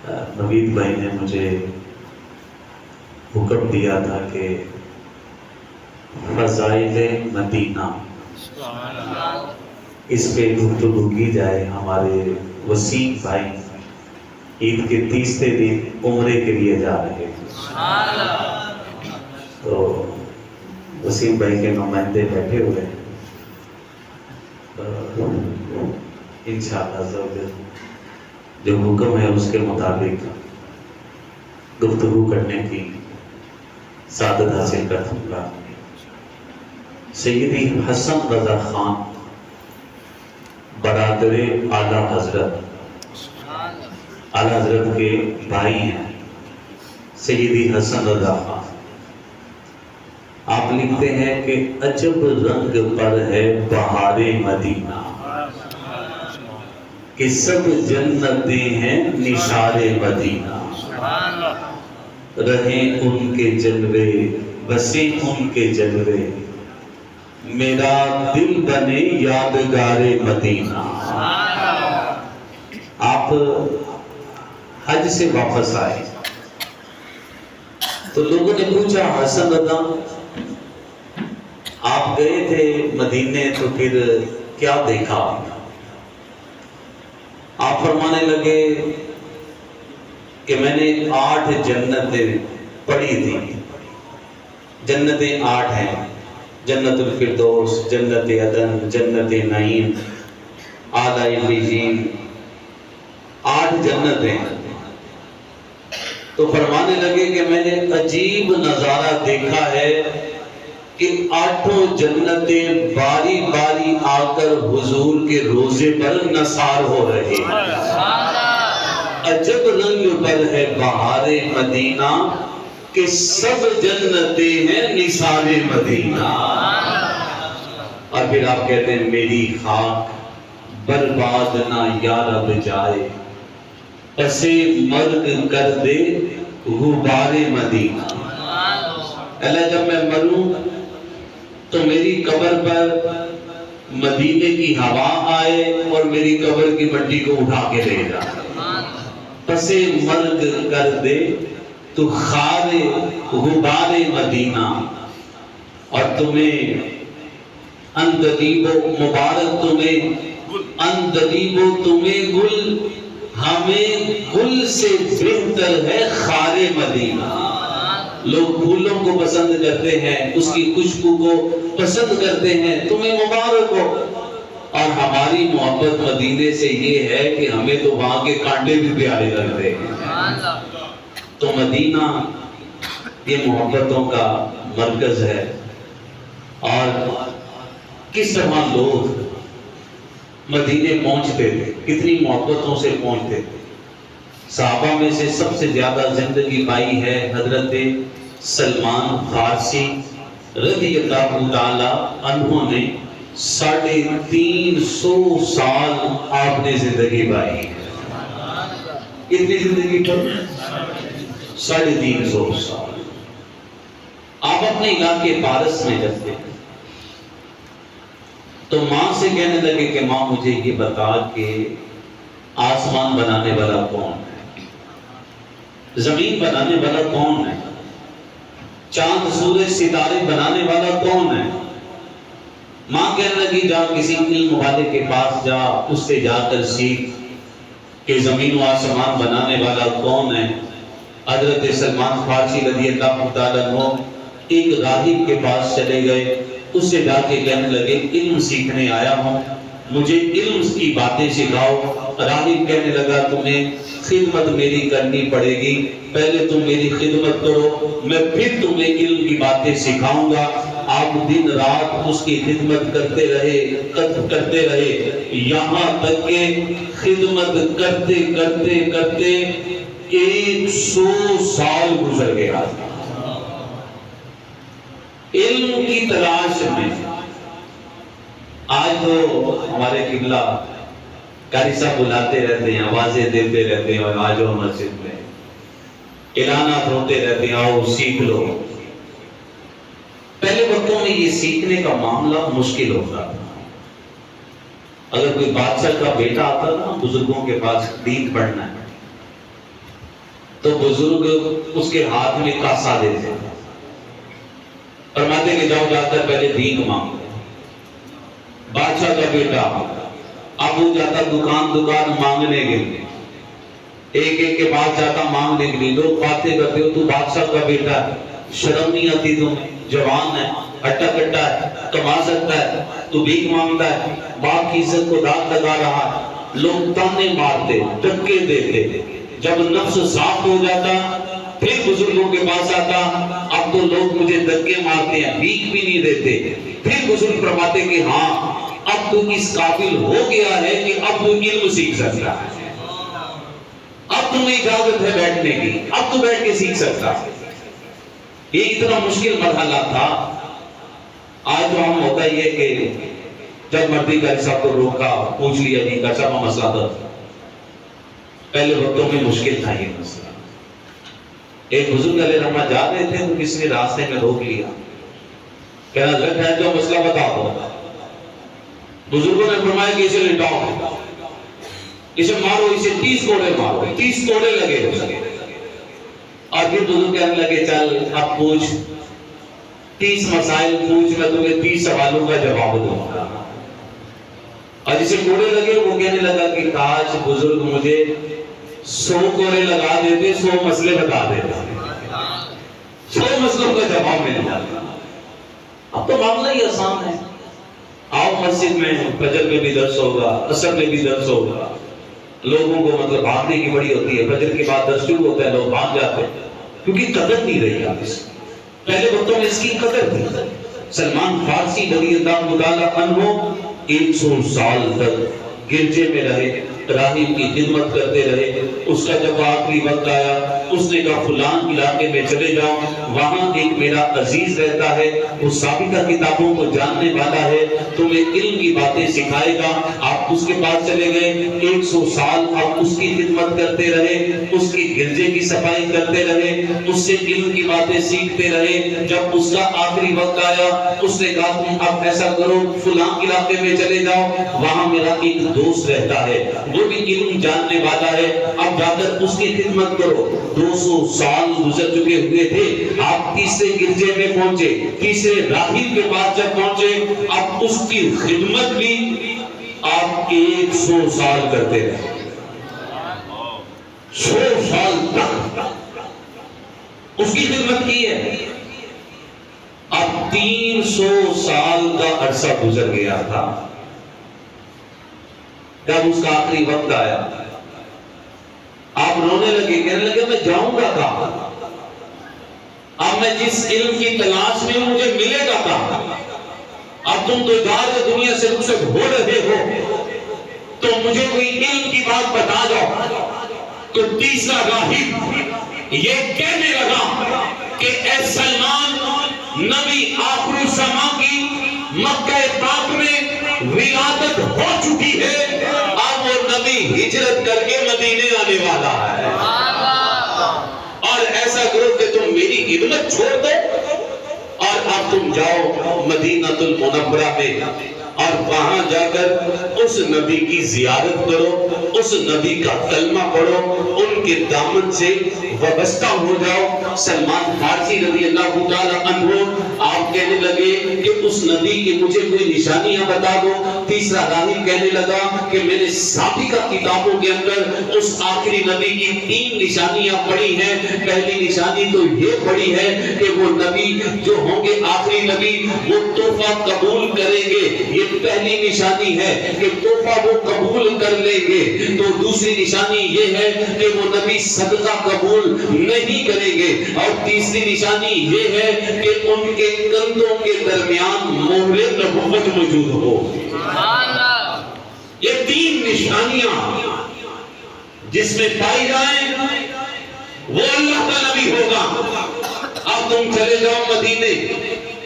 نوید بھائی نے مجھے حکم دیا تھا کہ فضائل مدینہ اس پہ گفتگو کی جائے. ہمارے وسیم بھائی عید کے تیسرے دن عمرے کے لیے جا رہے ہیں، تو وسیم بھائی کے نمائندے بیٹھے ہوئے ہیں. انشاءاللہ جو حکم ہے اس کے مطابق گفتگو کرنے کی سعادت حاصل کروں گا. سیدی حسن رضا خان برادر اعلیٰ حضرت کے بھائی ہیں سیدی حسن رضا خان. آپ لکھتے ہیں کہ عجب رنگ پر ہے بہار مدینہ، کہ سب جنتیں ہیں نثار مدینہ. رہیں ان کے جلوے بسیں ان کے جلوے، میرا دل بنے یادگار مدینہ. آپ حج سے واپس آئے تو لوگوں نے پوچھا حسن رضا آپ گئے تھے مدینے تو پھر کیا دیکھا؟ آپ فرمانے لگے کہ میں نے 8 جنتیں پڑھی تھی. جنتیں 8 ہیں: جنت الفردوس، جنت عدن، جنت نعیم، اعلی علیین. 8 جنتیں. تو فرمانے لگے کہ میں نے عجیب نظارہ دیکھا ہے کہ 8 جنتیں باری باری آ کر حضور کے روضے پر نثار ہو رہی ہیں. عجب رنگ پر ہے بہار مدینہ، کہ سب جنتیں ہیں نثار مدینہ. اور پھر آپ کہتے ہیں میری خاک برباد نہ یا رب جائے، پسے مرگ کر دے غبار مدینہ. اللہ جب میں مروں تو میری قبر پر مدینے کی ہوا آئے اور میری قبر کی مٹی کو اٹھا کے لے جائے. پسے مرگ کر دے تو خار غبار مدینہ. اور تمہیں اندلیب و مبارک تمہیں اندلیب و تمہیں گل، ہمیں گل سے بہتر ہے خار مدینہ. لوگ پھولوں کو پسند کرتے ہیں، اس کی خوشبو کو پسند کرتے ہیں، تمہیں مبارک ہو. اور ہماری محبت مدینے سے یہ ہے کہ ہمیں تو وہاں کے کانٹے بھی پیارے لگتے ہیں. تو مدینہ یہ محبتوں کا مرکز ہے. اور کس طرح لوگ مدینے پہنچتے تھے، کتنی محبتوں سے پہنچتے تھے. صحابہ میں سے سب سے زیادہ زندگی پائی ہے حضرت سلمان فارسی رضی اللہ تعالی عنہ نے. 350 سال آپ نے زندگی پائی ہے. کتنی زندگی پر؟ 350 سال. آپ اپنے علاقے پارس میں جب تھے تو ماں سے کہنے لگے کہ ماں مجھے یہ بتا کہ آسمان بنانے والا کون ہے، زمین بنانے والا کون ہے، چاند سورج ستارے بنانے والا کون ہے. ماں کہنے لگی جا کسی علم والے کے پاس جا، اس سے جا کر سیکھ کہ زمین و آسمان بنانے والا کون ہے. حضرت سلمان فارسی رضی اللہ تعالیٰ عنہ ایک راہب کے پاس چلے گئے. اس سے جا کے کہنے لگے علم سیکھنے آیا ہوں، مجھے علم کی باتیں سکھاؤ. راہب کہنے لگا تمہیں خدمت میری کرنی پڑے گی، پہلے تم میری خدمت کرو، میں پھر تمہیں علم کی باتیں سکھاؤں گا. آپ دن رات اس کی خدمت کرتے رہے یہاں تک کہ خدمت کرتے کرتے کرتے 100 سال گزر گیا. علم کی تلاش میں. آج تو ہمارے قبلہ قاری صاحب بلاتے رہتے ہیں، آوازیں دیتے رہتے ہیں، اور آج وہ مسجد میں اعلانات ہوتے رہتے ہیں آؤ سیکھ لو. پہلے وقتوں میں یہ سیکھنے کا معاملہ مشکل ہوتا تھا. اگر کوئی بادشاہ کا بیٹا آتا نا بزرگوں کے پاس دین پڑھنا ہے تو بزرگ اس کے ہاتھ میں کاسا دیتے، فرماتے کہ جاؤ جا کر پہلے بھیک مانگو۔ بادشاہ کا بیٹا اب وہ جاتا دکان مانگنے کے لیے، ایک ایک کے پاس جاتا مانگنے کے لیے۔ لوگ باتیں کرتے ہو تو بادشاہ کا بیٹا ہے، شرم نہیں آتی تمہیں؟ جوان ہے، ہٹا کٹا ہے، کما سکتا ہے، تو بھیک مانگتا ہے، باپ کی عزت کو داغ لگا رہا ہے۔ لوگ تانے مارتے، دھکے دیتے۔ جب نفس صاف ہو جاتا پھر بزرگوں کے پاس آتا، اب تو لوگ مجھے دھکے مارتے ہیں، بھیک بھی نہیں دیتے۔ پھر بزرگ فرماتے کہ ہاں اب تو اس قابل ہو گیا ہے کہ اب تو علم سیکھ سکتا ہے، اب تمہیں اجازت ہے بیٹھنے کی، اب تو بیٹھ کے سیکھ سکتا ہے۔ یہ اتنا مشکل مرحلہ تھا۔ آج تو ہم ہوتا ہی ہے کہ جب مردی کا صاحب کو روکا، پوچھ لیا نہیں کا صاحب مسئلہ تھا۔ پہلے وقتوں میں مشکل تھا یہ مسئلہ۔ ایک بزرگ علیہ رحمہ جا رہے تھے تو کسی نے راستے میں روک لیا، کہنا حضرت ہے جو مسئلہ بتا دو۔ بزرگوں نے فرمایا کہ اسے لٹاؤ، اسے مارو، اسے 30 کوڑے مارو۔ 30 کوڑے لگے اسے، اور پھر بزرگ کہنے لگے چل اب پوچھ، 30 مسائل پوچھ، میں تمہیں 30 سوالوں کا جواب دوں گا۔ اور جسے کوڑے لگے وہ کہنے لگا کہ کاش بزرگ مجھے 100 کوڑے لگا دیتے، 100 مسئلے بتا دیتے، 100 مسئلوں کا جواب مل جاتا۔ اب تو معاملہ ہی آسان ہے، آؤ مسجد میں فجر میں بھی درس ہوگا، عصر میں بھی درس ہوگا۔ لوگوں کو مطلب بھاگنے کی بڑی ہوتی ہے، فجر کے بعد درس شروع ہوتا ہے، لوگ بھاگ جاتے ہیں کیونکہ قدر نہیں رہی اب اس کی۔ پہلے وقتوں میں اس کی قدر تھی۔ سلمان فارسی رضی اللہ تعالیٰ عنہ 100 سال تک گرجے میں رہے، راہب کی خدمت کرتے رہے۔ اس کا جب آخری وقت آیا اس نے کہا فلان علاقے میں چلے جاؤ، وہاں ایک میرا عزیز رہتا ہے، وہ سابقہ کتابوں کو جاننے والا ہے، تمہیں علم کی باتیں سکھائے گا۔ آپ اس کے پاس چلے گئے، 100 سال آپ اس کی خدمت کرتے رہے، اس کی گرجے کی صفائی کرتے رہے، اس سے علم کی باتیں سیکھتے رہے۔ جب اس کا آخری وقت آیا اس نے کہا تم اب ایسا کرو فلان علاقے میں چلے جاؤ، وہاں میرا ایک دوست رہتا ہے، وہ بھی علم جاننے والا ہے، اب جا کر اس کی خدمت کرو۔ 200 سال گزر چکے ہوئے تھے، آپ تیسرے گرجے میں پہنچے، تیسرے راہب کے پاس جب پہنچے، اب اس کی خدمت بھی آپ 100 سال کرتے رہے، 100 سال تک اس کی خدمت کی ہے۔ اب 300 سال کا عرصہ گزر گیا تھا، جب اس کا آخری وقت آیا آپ رونے لگے، کہنے لگے میں جاؤں گا کہاں؟ اب میں جس علم کی تلاش میں مجھے ملے گا کہاں؟ اب تم تو جا دنیا سے رخصت ہو رہے ہو تو مجھے کوئی علم کی بات بتا جاؤ۔ تو تیسرا راہب یہ کہنے لگا کہ اے سلمان، نبی آخر الزماں کی مکہ پاک میں ولادت ہو چکی ہے، اب وہ نبی ہجرت کر کے مدینے آنے والا ہے، اور ایسا کرو کہ تم میری خدمت چھوڑ دو اور اب تم جاؤ مدینہ المنورہ میں، اور وہاں جا کر اس نبی کی زیارت کرو، اس نبی کا کلمہ پڑھو، ان کے دامن سے وابستہ ہو جاؤ۔ سلمان فارسی رضی اللہ تعالیٰ عنہ آپ کہنے لگے کہ اس نبی کی مجھے کوئی نشانیاں بتا دو۔ تیسرا راہب کہنے لگا کہ میں نے سابقہ کتابوں کے اندر اس آخری نبی کی 3 نشانیاں پڑھی ہیں۔ پہلی نشانی تو یہ پڑھی ہے کہ وہ نبی جو ہوں گے آخری نبی وہ تحفہ قبول کریں گے، یہ پہلی نشانی ہے کہ تحفہ وہ قبول کر لیں گے۔ تو دوسری نشانی یہ ہے کہ وہ نبی صدقہ قبول نہیں کریں گے، اور تیسری نشانی یہ ہے کہ ان کے کندھوں کے درمیان مہر نبوت موجود ہو۔ یہ 3 نشانیاں جس میں پائی جائیں وہ اللہ کا نبی ہوگا۔ اب تم چلے جاؤ مدینے۔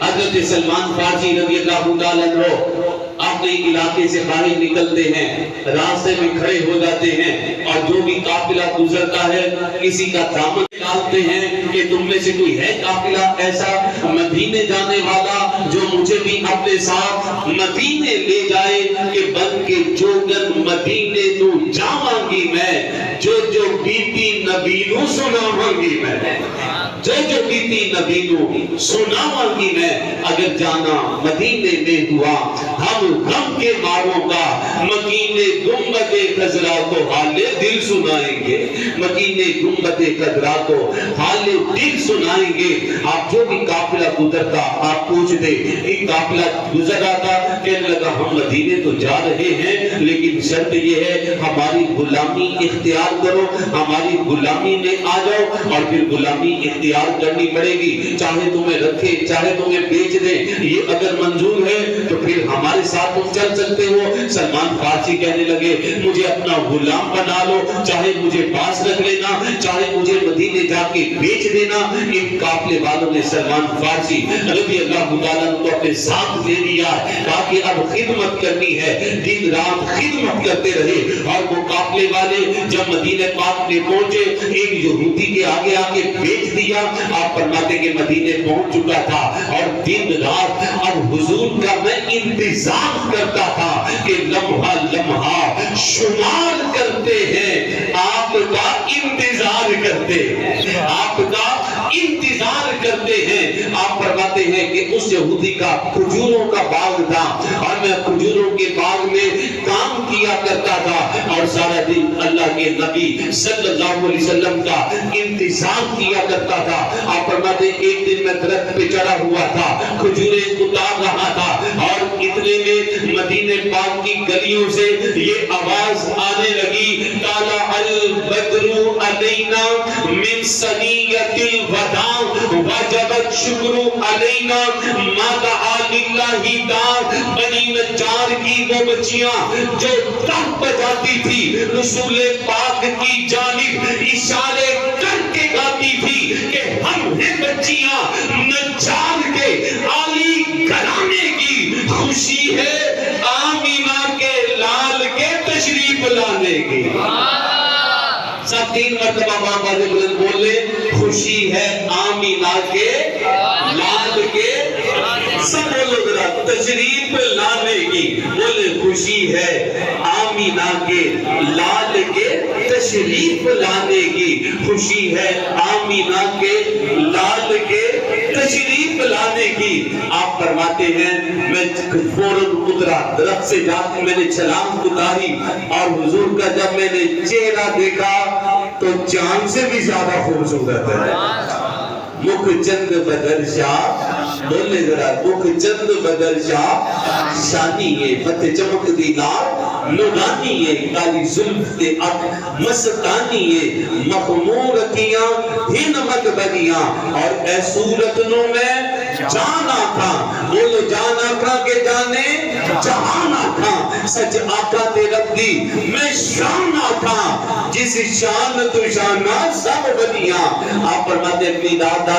حضرت سلمان فارسی رضی اللہ تعالیٰ عنہ اپنے علاقے سے باہر نکلتے ہیں، راستے میں کھڑے ہو جاتے ہیں اور جو بھی قافلہ گزرتا ہے کسی کا دامن نکالتے ہیں کہ تم میں سے کوئی ہے قافلہ ایسا مدینے جانے والا جو مجھے بھی اپنے ساتھ مدینے لے جائے کہ بن کے جوگن مدینے تو جاواں گی میں، جو جو بیتی نبی نو سناواں گی میں، جو جو بیتی نبی نو سناواں گی میں، اگر جانا مدینے میں ہوا ہم غم کے ماروں کا مکینے گنبد خضرا کو حال دل سنائیں گے، مکینے گنبد خضرا کو حال دل سنائیں گے۔ آپ جو بھی قافلہ گزرتا آپ پوچھ دے، ایک قافلہ گزر رہا تھا کہنے لگا ہم مدینے تو جا رہے ہیں لیکن شرط یہ ہے ہماری غلامی اختیار کرو، ہماری غلامی میں آ جاؤ، اور پھر غلامی اختیار کرنی پڑے گی، چاہے تمہیں رکھے چاہے تمہیں بیچ دے، یہ اگر منظور ہے تو پھر ہمارے ساتھ تم چل سکتے ہو۔ سلمان فارسی کہنے لگے مجھے اپنا غلام بنا لو، چاہے مجھے پاس رکھ لینا، چاہے مجھے مدینے جا کے بیچ دینا۔ ان قافلے والوں نے سلمان فارسی رضی اللہ تعالیٰ کو اپنے ساتھ لے لیا، کہا کہ اب خدمت کرنی ہے، دن رات خدمت کرتے رہے۔ اور وہ قافلے والے جب مدینہ پاک میں پہنچے ایک یہودی کے آگے آ کے بیچ دیا۔ آپ فرماتے کہ مدینے پہنچ چکا تھا اور دن رات اب حضور کا میں انتظار کرتا تھا کہ لمحہ لمحہ شمار کرتے ہیں، آپ کا انتظار کرتے ہیں، آپ کا انتظار کرتے ہیں۔ آپ فرماتے ہیں کہ اس یہودی کا کھجوروں کا باغ تھا اور میں کھجوروں کے باغ میں کام کیا کرتا تھا اور سارا دن اللہ کے نبی صلی اللہ علیہ وسلم کا انتظار کیا کرتا تھا۔ آپ فرماتے ہیں ایک دن میں درخت پہ چڑھا ہوا تھا، کھجوریں اتار رہا تھا اور اتنے میں مدینے پاک کی گلیوں سے یہ آواز آنے لگی، طالع البدر علینا من ثنیۃ الوداع وجبت شکر علینا ما دعا للہ دار۔ بنی نجار کی وہ بچیاں جو تب بجاتی تھی رسول پاک کی جانب اشارے کر کے گاتی تھی کہ ہم ہیں بچیاں نجار کے عالی گھرانے کی، خوشی ہے آمینہ کے لال کے تشریف لانے کی۔ سب تین مرتبہ باز بلند بولے، خوشی ہے آمینہ کے لال کے، سب بولو ذرا، تشریف لانے کی، بولے خوشی ہے آمینہ کے لال کے تشریف لانے کی، خوشی ہے آمینہ کے لال کے تشریف لانے کی۔ آپ فرماتے ہیں میں فوراً اترا درخت سے جا کے میں نے چھلانگ اتاری اور حضور کا جب میں نے چہرہ دیکھا تو چاند سے بھی زیادہ خوبصورت ہے۔ مکھ چند بدر شاہ، بولے ذرا، مکھ چند بدر شاہ، شانی ہے فتح چمک دینار نورانی ہے، کالی زلف کے اک مستانی ہے، مخمور کیاں ہی نمک بدیاں، اور اے صورتنوں میں جانا تھا، بولو جانا تھا کہ جانے جہانا تھا، سچ آقا تے رب دی میں شانا تھا، جس شان تو شانہ سب بدیاں۔ آپ فرماتے اپنی دادا